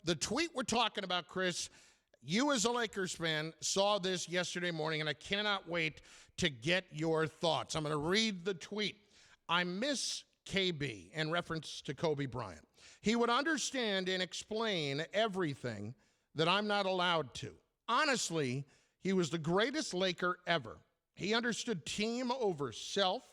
The tweet we're talking about, Chris, you as a Lakers fan saw this yesterday morning, and I cannot wait to get your thoughts. I'm going to read the tweet. I miss KB in reference to Kobe Bryant. He would understand and explain everything that I'm not allowed to. Honestly, he was the greatest Laker ever. He understood team over self,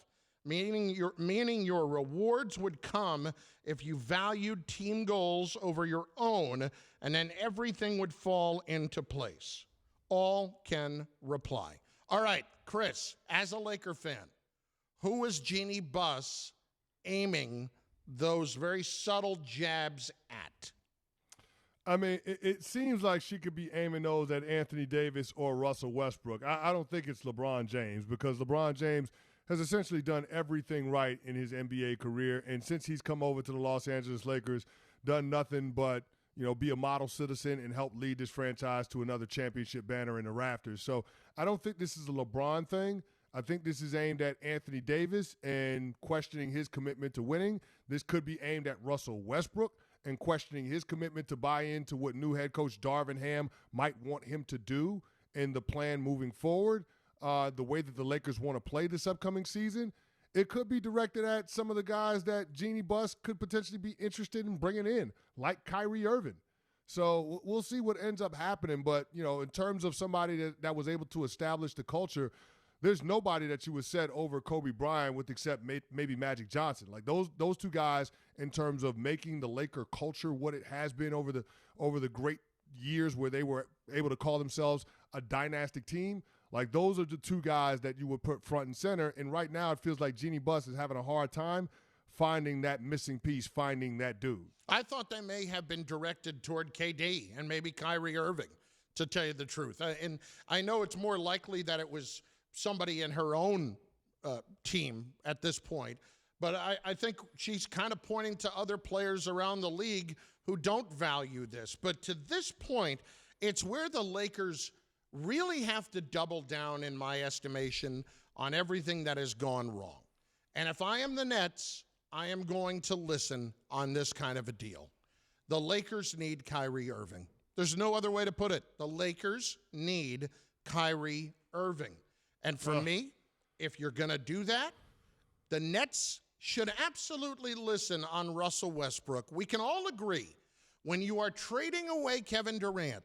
meaning your rewards would come if you valued team goals over your own, and then everything would fall into place. All can reply. All right, Chris, as a Laker fan, who was Jeanie Buss aiming those very subtle jabs at? I mean, it seems like she could be aiming those at Anthony Davis or Russell Westbrook. I don't think it's LeBron James, because LeBron James has essentially done everything right in his NBA career, and since he's come over to the Los Angeles Lakers, done nothing but, be a model citizen and help lead this franchise to another championship banner in the rafters. So I don't think this is a LeBron thing. I think this is aimed at Anthony Davis and questioning his commitment to winning. This could be aimed at Russell Westbrook and questioning his commitment to buy into what new head coach Darvin Ham might want him to do in the plan moving forward, the way that the Lakers want to play this upcoming season. It could be directed at some of the guys that Jeanie Buss could potentially be interested in bringing in, like Kyrie Irving. So we'll see what ends up happening. But, in terms of somebody that was able to establish the culture, there's nobody that you would set over Kobe Bryant with except maybe Magic Johnson. Like those two guys, in terms of making the Laker culture what it has been over the great years where they were able to call themselves a dynastic team. Like, those are the two guys that you would put front and center. And right now it feels like Jeanie Buss is having a hard time finding that missing piece, finding that dude. I thought they may have been directed toward KD and maybe Kyrie Irving, to tell you the truth. And I know it's more likely that it was somebody in her own team at this point. But I think she's kind of pointing to other players around the league who don't value this. But to this point, it's where the Lakers really have to double down, in my estimation, on everything that has gone wrong. And if I am the Nets, I am going to listen on this kind of a deal. The Lakers need Kyrie Irving. There's no other way to put it. The Lakers need Kyrie Irving. And for me, if you're going to do that, the Nets should absolutely listen on Russell Westbrook. We can all agree, when you are trading away Kevin Durant,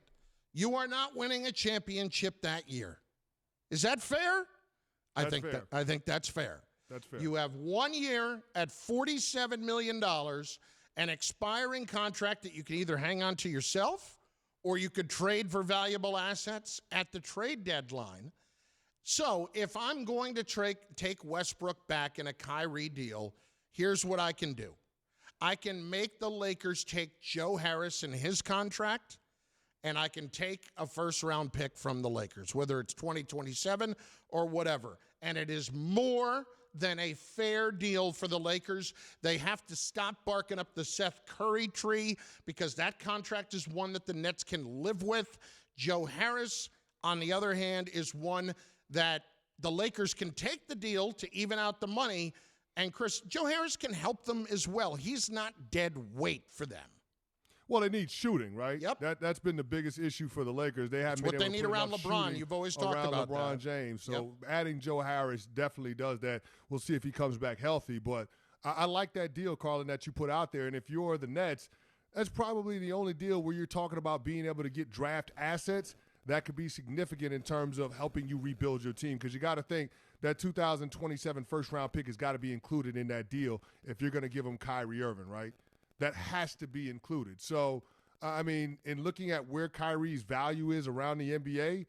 you are not winning a championship that year. Is that fair? I think that's fair. That's fair. You have 1 year at $47 million, an expiring contract that you can either hang on to yourself or you could trade for valuable assets at the trade deadline. So if I'm going to take Westbrook back in a Kyrie deal, here's what I can do. I can make the Lakers take Joe Harris in his contract, and I can take a first-round pick from the Lakers, whether it's 2027 or whatever. And it is more than a fair deal for the Lakers. They have to stop barking up the Seth Curry tree, because that contract is one that the Nets can live with. Joe Harris, on the other hand, is one that the Lakers can take the deal to even out the money. And, Chris, Joe Harris can help them as well. He's not dead weight for them. Well, they need shooting, right? Yep. That's been the biggest issue for the Lakers. They haven't been able to need put around enough LeBron. You've always talked around about LeBron that. James. So adding Joe Harris definitely does that. We'll see if he comes back healthy. But I like that deal, Carlin, that you put out there. And if you're the Nets, that's probably the only deal where you're talking about being able to get draft assets that could be significant in terms of helping you rebuild your team. Because you got to think that 2027 first-round pick has got to be included in that deal if you're going to give them Kyrie Irving, right? That has to be included. So, I mean, in looking at where Kyrie's value is around the NBA,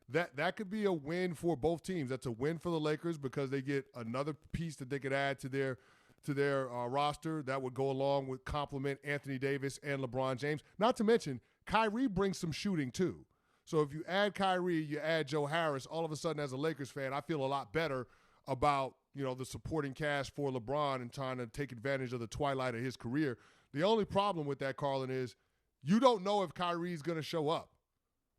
that could be a win for both teams. That's a win for the Lakers because they get another piece that they could add to their roster that would go along with complement Anthony Davis and LeBron James. Not to mention, Kyrie brings some shooting too. So if you add Kyrie, you add Joe Harris, all of a sudden as a Lakers fan, I feel a lot better about, the supporting cast for LeBron and trying to take advantage of the twilight of his career. The only problem with that, Carlin, is you don't know if Kyrie's going to show up.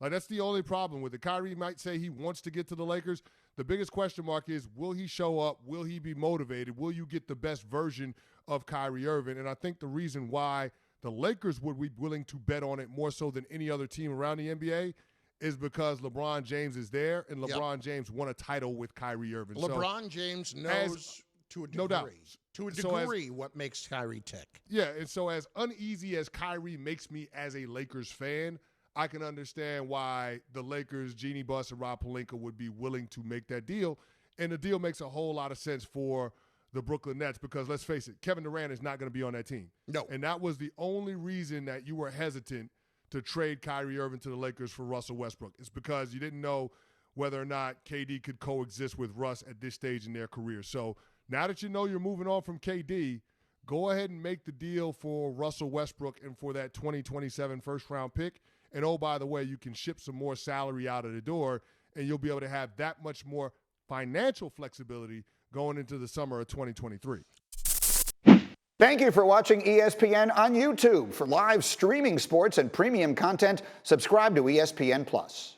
Like, that's the only problem with it. Kyrie might say he wants to get to the Lakers. The biggest question mark is, will he show up? Will he be motivated? Will you get the best version of Kyrie Irving? And I think the reason why the Lakers would be willing to bet on it more so than any other team around the NBA is because LeBron James is there, and LeBron James won a title with Kyrie Irving. LeBron James knows to a degree. No doubt. To a degree, what makes Kyrie tick. Yeah, and so as uneasy as Kyrie makes me as a Lakers fan, I can understand why the Lakers, Jeanie Buss and Rob Pelinka would be willing to make that deal. And the deal makes a whole lot of sense for the Brooklyn Nets because, let's face it, Kevin Durant is not going to be on that team. No. And that was the only reason that you were hesitant to trade Kyrie Irving to the Lakers for Russell Westbrook. It's because you didn't know whether or not KD could coexist with Russ at this stage in their career. So now that you know you're moving on from KD, go ahead and make the deal for Russell Westbrook and for that 2027 first-round pick. And, oh, by the way, you can ship some more salary out of the door, and you'll be able to have that much more financial flexibility going into the summer of 2023. Thank you for watching ESPN on YouTube. For live streaming sports and premium content, subscribe to ESPN+.